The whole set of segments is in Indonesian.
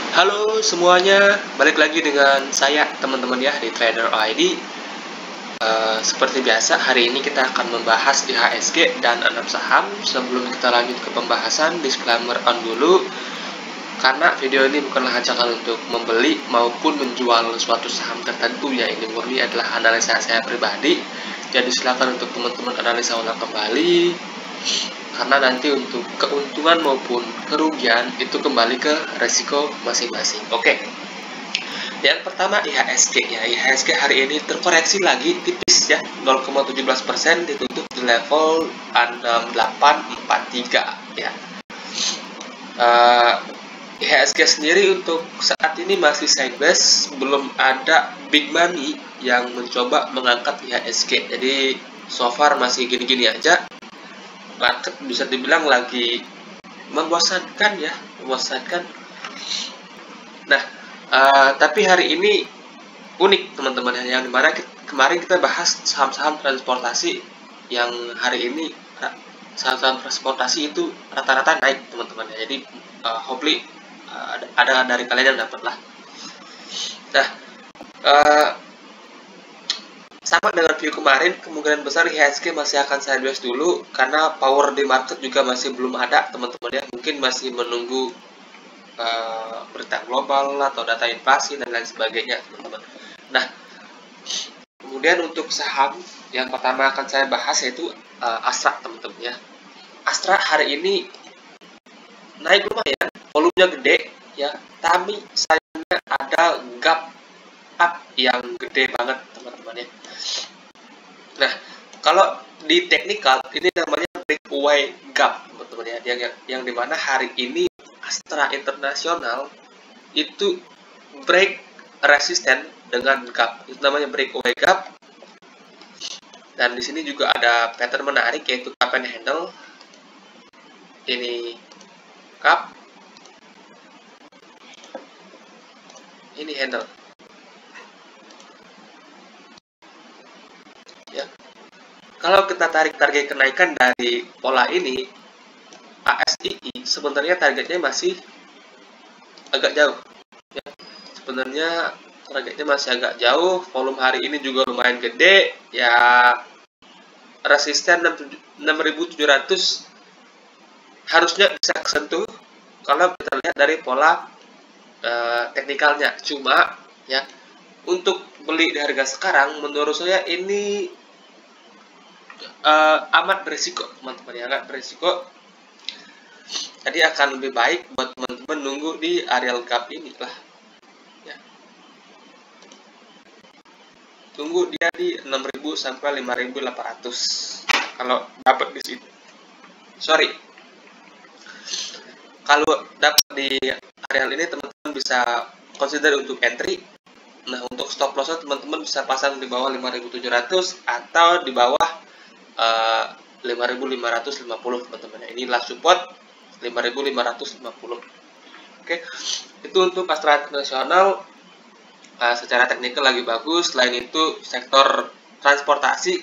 Halo semuanya, balik lagi dengan saya teman-teman ya di Trader ID. Seperti biasa, hari ini kita akan membahas IHSG dan 6 saham. Sebelum kita lanjut ke pembahasan, disclaimer on dulu. Karena video ini bukanlah ajakan untuk membeli maupun menjual suatu saham tertentu ya. Ini murni adalah analisa saya pribadi. Jadi silakan untuk teman-teman analisa ulang kembali. Karena nanti untuk keuntungan maupun kerugian itu kembali ke resiko masing-masing. Oke. Yang pertama IHSG ya. IHSG hari ini terkoreksi lagi tipis ya, 0,17% ditutup di level 6843 ya. IHSG sendiri untuk saat ini masih sideways, belum ada big money yang mencoba mengangkat IHSG. Jadi so far masih gini-gini aja. Market bisa dibilang lagi membosankan ya, membosankan. Nah, tapi hari ini unik teman-teman, yang dimana kemarin kita bahas saham-saham transportasi, yang hari ini saham-saham transportasi itu rata-rata naik teman-teman ya. Jadi hopefully ada dari kalian yang dapat lah. Nah, sama dengan view kemarin, kemungkinan besar IHSG masih akan sideways dulu karena power di market juga masih belum ada teman-teman ya. Mungkin masih menunggu berita global atau data inflasi dan lain sebagainya teman-teman. Nah, kemudian untuk saham yang pertama akan saya bahas yaitu Astra teman-teman ya. Astra hari ini naik lumayan, volumenya gede ya, tapi sayangnya ada gap up yang gede banget teman-teman ya. Nah, kalau di teknikal ini namanya breakaway gap teman-teman ya, yang dimana hari ini Astra Internasional itu break resisten dengan gap, itu namanya breakaway gap. Dan di sini juga ada pattern menarik yaitu cup and handle. Ini cup, ini handle ya. Kalau kita tarik target kenaikan dari pola ini, ASII sebenarnya targetnya masih agak jauh ya. Sebenarnya targetnya masih agak jauh, volume hari ini juga lumayan gede ya. Resisten 6.700 harusnya bisa kesentuh kalau kita lihat dari pola teknikalnya. Cuma ya, untuk beli di harga sekarang menurut saya ini amat berisiko teman-teman ya, agak berisiko. Jadi akan lebih baik buat teman-teman nunggu di areal gap ini lah ya. Tunggu dia di 6.000 sampai 5.800 kalau dapat di sini. Kalau dapat di areal ini teman-teman bisa consider untuk entry. Nah, untuk stop loss teman-teman bisa pasang di bawah 5.700 atau di bawah 5.550 teman-teman. Inilah support 5.550. Oke. Itu untuk Astra Internasional. Secara teknikal lagi bagus. Selain itu sektor transportasi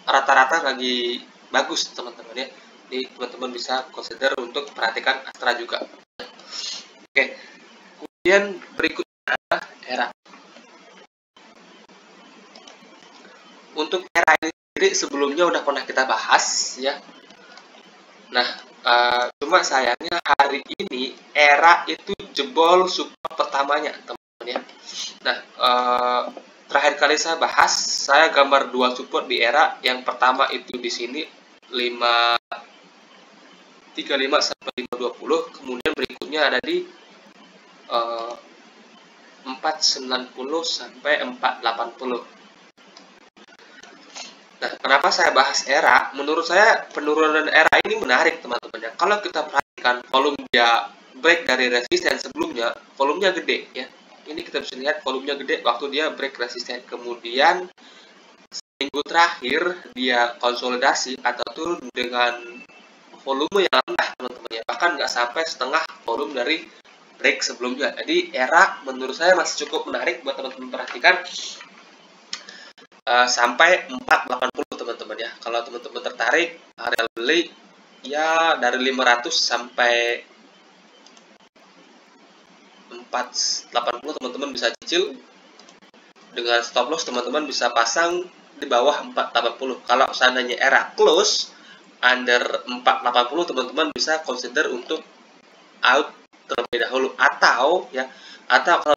rata-rata lagi bagus teman-teman ya. Jadi teman-teman bisa consider untuk perhatikan Astra juga. Oke. Kemudian berikutnya ERA. Untuk ERA ini sendiri sebelumnya udah pernah kita bahas ya. Nah, cuma sayangnya hari ini ERA itu jebol support pertamanya teman-teman ya. Nah, terakhir kali saya bahas, saya gambar dua support di ERA. Yang pertama itu di sini 535 sampai 520, kemudian berikutnya ada di 490 sampai 480. Nah, kenapa saya bahas ERA? Menurut saya penurunan ERA ini menarik teman-teman ya. Kalau kita perhatikan volume dia break dari resisten sebelumnya, volumenya gede ya. Ini kita bisa lihat volumenya gede waktu dia break resisten. Kemudian minggu terakhir dia konsolidasi atau turun dengan volume yang rendah teman-teman ya. Bahkan nggak sampai setengah volume dari break sebelumnya. Jadi ERA menurut saya masih cukup menarik buat teman-teman perhatikan. Sampai 480 teman-teman ya. Kalau teman-teman tertarik area beli ya dari 500 sampai 480 teman-teman bisa cicil. Dengan stop loss teman-teman bisa pasang di bawah 480. Kalau seandainya era close under 480 teman-teman bisa consider untuk out terlebih dahulu, atau kalau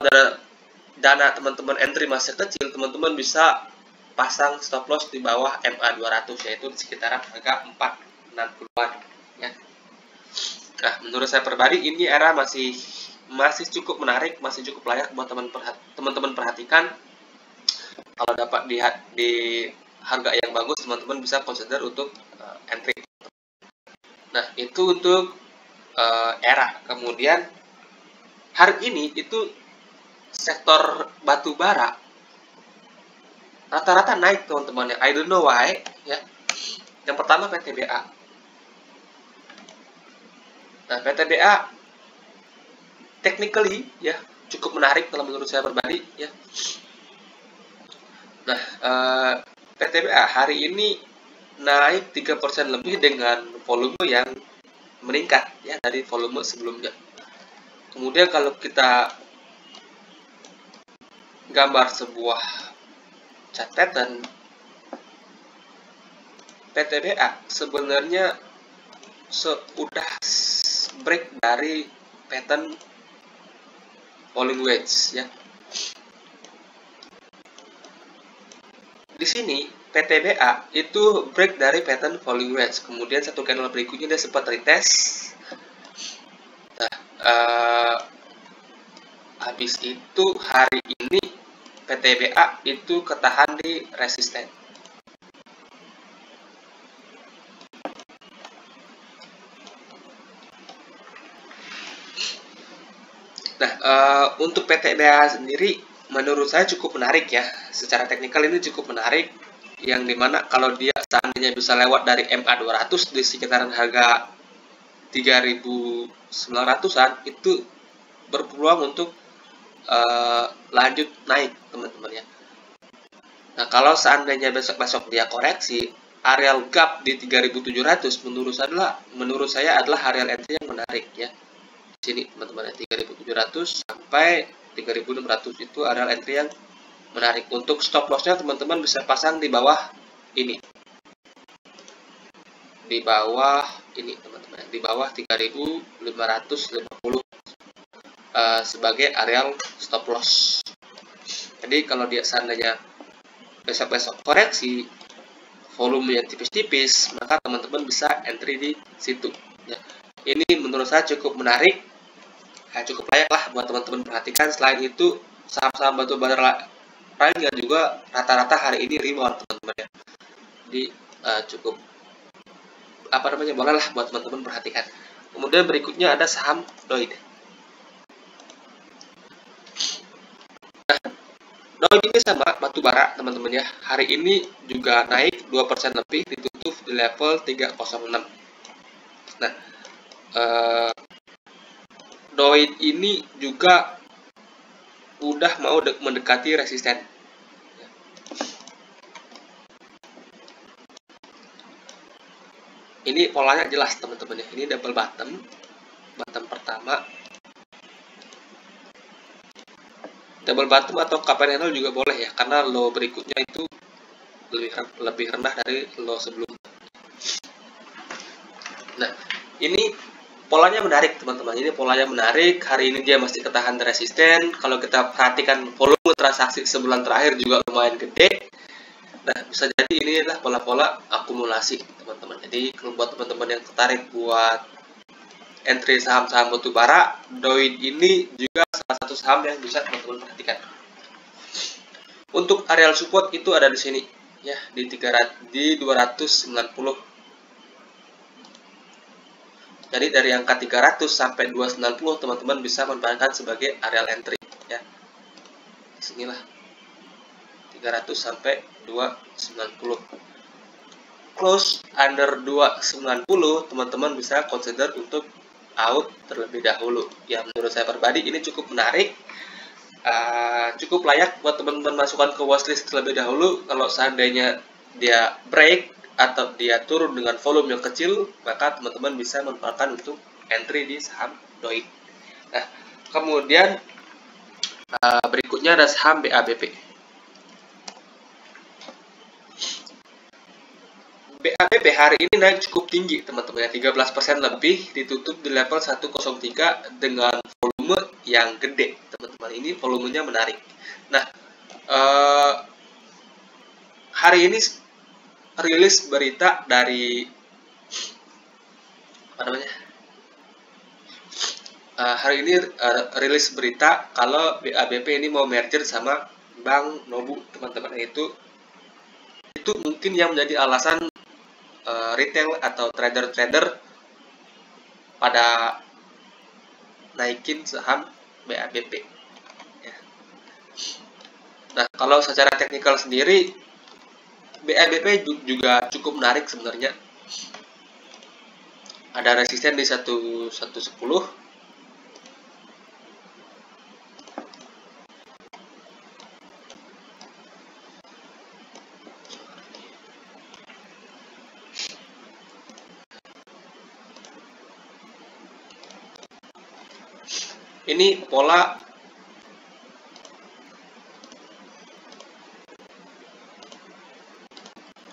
dana teman-teman entry masih kecil, teman-teman bisa pasang stop loss di bawah MA 200, yaitu di sekitaran harga 460-an ya. Nah, menurut saya pribadi ini era masih cukup menarik, masih cukup layak buat teman-teman perhatikan. Kalau dapat di harga yang bagus, teman-teman bisa consider untuk entry. Nah, itu untuk era. Kemudian hari ini itu sektor batu bara rata-rata naik teman-teman ya. I don't know why ya. Yang pertama PTBA. Nah, PTBA technically ya cukup menarik kalau menurut saya pribadi ya. Nah, PTBA hari ini naik 3% lebih dengan volume yang meningkat ya dari volume sebelumnya. Kemudian kalau kita gambar sebuah catatan, PTBA sebenarnya sudah break dari pattern falling wedge ya. Di sini PTBA itu break dari pattern falling wedge, kemudian satu candle berikutnya dia sempat retest. Nah, habis itu hari ini PTBA itu ketahan di resisten. Nah, untuk PTBA sendiri menurut saya cukup menarik ya. Secara teknikal ini cukup menarik, yang dimana kalau dia seandainya bisa lewat dari MA 200 di sekitaran harga 3.900-an, itu berpeluang untuk lanjut naik teman-teman ya. Nah, kalau seandainya besok-besok dia koreksi, areal gap di 3.700 menurut saya adalah areal entry yang menarik ya. Sini teman-teman, 3.700 sampai 3.600 itu adalah entry yang menarik. Untuk stop lossnya teman-teman bisa pasang di bawah ini, teman-teman, di bawah 3.550 sebagai areal stop loss. Jadi kalau dia seandainya besok-besok koreksi, volume yang tipis-tipis, maka teman-teman bisa entry di situ ya. Ini menurut saya cukup menarik, cukup layak lah buat teman-teman perhatikan. Selain itu, saham-saham batu bara lainnya juga rata-rata hari ini rebound teman-teman ya. Jadi cukup boleh lah buat teman-teman perhatikan. Kemudian berikutnya ada saham DOID. Nah, DOID ini sama batu bara teman-teman ya. Hari ini juga naik 2% lebih, ditutup di level 306. Nah, DOID ini juga udah mau mendekati resisten. Ini polanya jelas teman-teman ya. Ini double bottom pertama, double bottom atau cup and handle juga boleh ya, karena low berikutnya itu lebih rendah dari low sebelumnya. Nah, ini polanya menarik teman-teman. Ini polanya menarik. Hari ini dia masih ketahan resisten. Kalau kita perhatikan volume transaksi sebulan terakhir juga lumayan gede. Nah, bisa jadi ini adalah pola-pola akumulasi teman-teman. Jadi kalau buat teman-teman yang tertarik buat entry saham-saham batu bara, DOID ini juga salah satu saham yang bisa teman-teman perhatikan. Untuk areal support itu ada di sini ya, di 290. Jadi dari angka 300 sampai 290 teman-teman bisa manfaatkan sebagai areal entry ya. Sinilah 300 sampai 290. Close under 290 teman-teman bisa consider untuk out terlebih dahulu. Ya, menurut saya pribadi ini cukup menarik, cukup layak buat teman-teman masukkan ke watchlist terlebih dahulu. Kalau seandainya dia break atau dia turun dengan volume yang kecil, maka teman-teman bisa manfaatkan untuk entry di saham DOID. Nah, kemudian Berikutnya ada saham BABP. BABP hari ini naik cukup tinggi teman-teman ya, 13% lebih, ditutup di level 103 dengan volume yang gede teman-teman. Ini volumenya menarik. Nah, hari ini rilis berita dari apa namanya? Hari ini rilis berita kalau BABP ini mau merger sama Bank Nobu teman-teman. Itu mungkin yang menjadi alasan retail atau trader-trader pada naikin saham BABP ya. Nah, kalau secara teknikal sendiri BABP juga cukup menarik sebenarnya. Ada resisten di 1110. Ini pola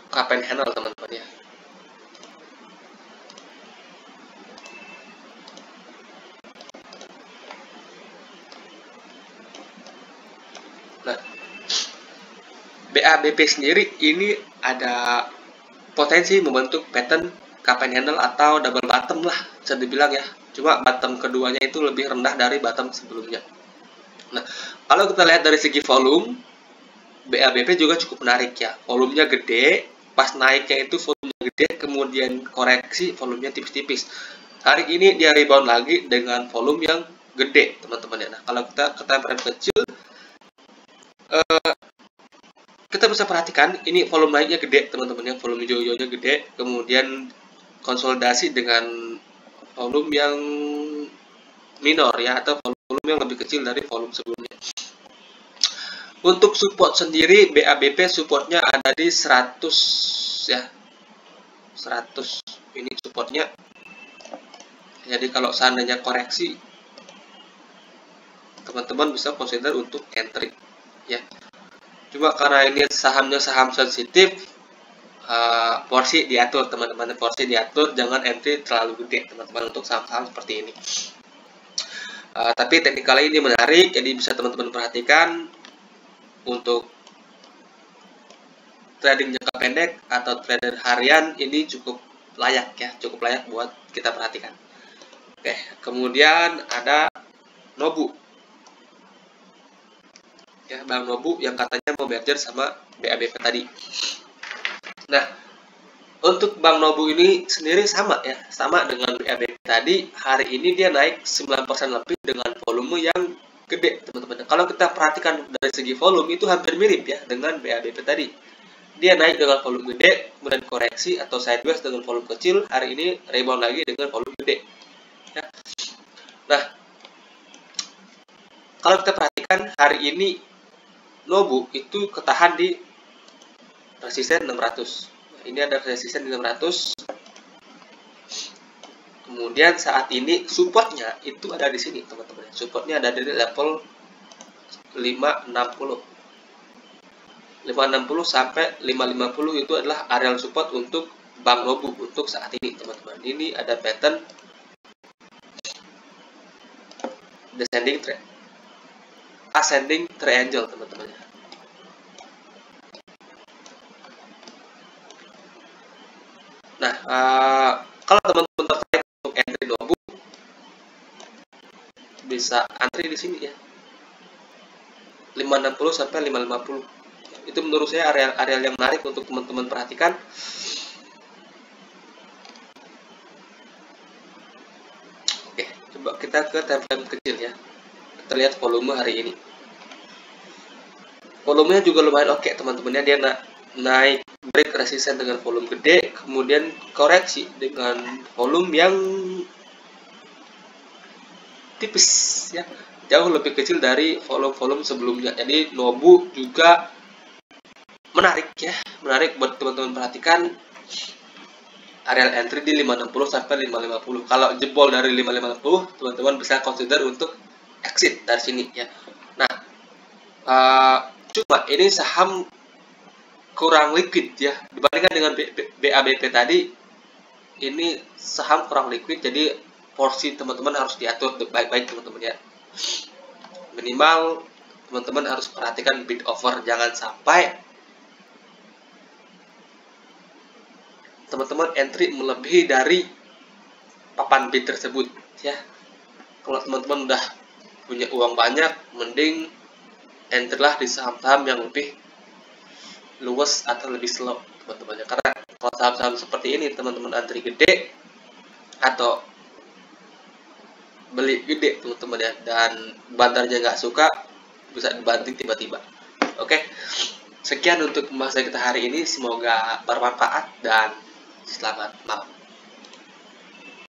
cup and handle teman-teman ya. Nah, BABP sendiri ini ada potensi membentuk pattern cup and handle atau double bottom lah, bisa dibilang ya. Cuma bottom keduanya itu lebih rendah dari bottom sebelumnya. Nah, kalau kita lihat dari segi volume, BABP juga cukup menarik ya. Volumenya gede, pas naiknya itu volumenya gede, kemudian koreksi volumenya tipis-tipis. Hari ini dia rebound lagi dengan volume yang gede, teman-teman ya. Nah, kalau kita ke time frame kecil, kita bisa perhatikan ini volume naiknya gede, teman-teman ya. Volume jojo-nya gede, kemudian konsolidasi dengan volume yang minor ya, atau volume yang lebih kecil dari volume sebelumnya. Untuk support sendiri, BABP supportnya ada di 100 ya, 100 ini supportnya. Jadi kalau seandainya koreksi, teman-teman bisa consider untuk entry ya. Cuma karena ini sahamnya saham sensitif, porsi diatur teman-teman, porsi diatur, jangan entry terlalu gede teman-teman untuk saham-saham seperti ini. Tapi teknikalnya ini menarik, jadi bisa teman-teman perhatikan untuk trading jangka pendek atau trader harian. Ini cukup layak ya, cukup layak buat kita perhatikan. Oke, kemudian ada Nobu ya, Bank Nobu yang katanya mau merger sama BABP tadi. Nah, untuk Bank Nobu ini sendiri sama ya, sama dengan BABP tadi. Hari ini dia naik 9% lebih dengan volume yang gede teman-teman. Kalau kita perhatikan dari segi volume itu hampir mirip ya dengan BABP tadi. Dia naik dengan volume gede, kemudian koreksi atau sideways dengan volume kecil. Hari ini rebound lagi dengan volume gede ya. Nah, kalau kita perhatikan hari ini Nobu itu ketahan di resisten 600. Ini ada resisten di 600. Kemudian saat ini supportnya itu ada di sini teman-teman. Supportnya ada di level 560. 560 sampai 550 itu adalah area support untuk Bank Nobu untuk saat ini teman-teman. Ini ada pattern descending trend, ascending triangle teman-teman. Nah, kalau teman-teman tertarik untuk entry Nobu, bisa antri di sini ya, 560 sampai 550. Itu menurut saya area yang menarik untuk teman-teman perhatikan. Oke, coba kita ke time frame kecil ya. Kita lihat volume hari ini. Volumenya juga lumayan oke teman-teman ya, dia naik break resisten dengan volume gede, kemudian koreksi dengan volume yang tipis ya, jauh lebih kecil dari volume sebelumnya. Jadi Nobu juga menarik ya, menarik buat teman-teman perhatikan. Area entry di 560 sampai 550. Kalau jebol dari 550, teman-teman bisa consider untuk exit dari sini ya. Nah, Cuma ini saham kurang liquid ya dibandingkan dengan BABP tadi. Ini saham kurang liquid, jadi porsi teman-teman harus diatur baik-baik teman-teman ya. Minimal teman-teman harus perhatikan bid offer, jangan sampai teman-teman entry melebihi dari papan bid tersebut ya. Kalau teman-teman udah punya uang banyak, mending entry lah di saham-saham yang lebih luas atau lebih slow teman-teman ya. Karena kalau saham-saham seperti ini teman-teman entry gede atau beli gede teman-teman ya, dan bandarnya nggak suka, bisa dibanting tiba-tiba. Oke, sekian untuk pembahasan kita hari ini, semoga bermanfaat dan selamat malam.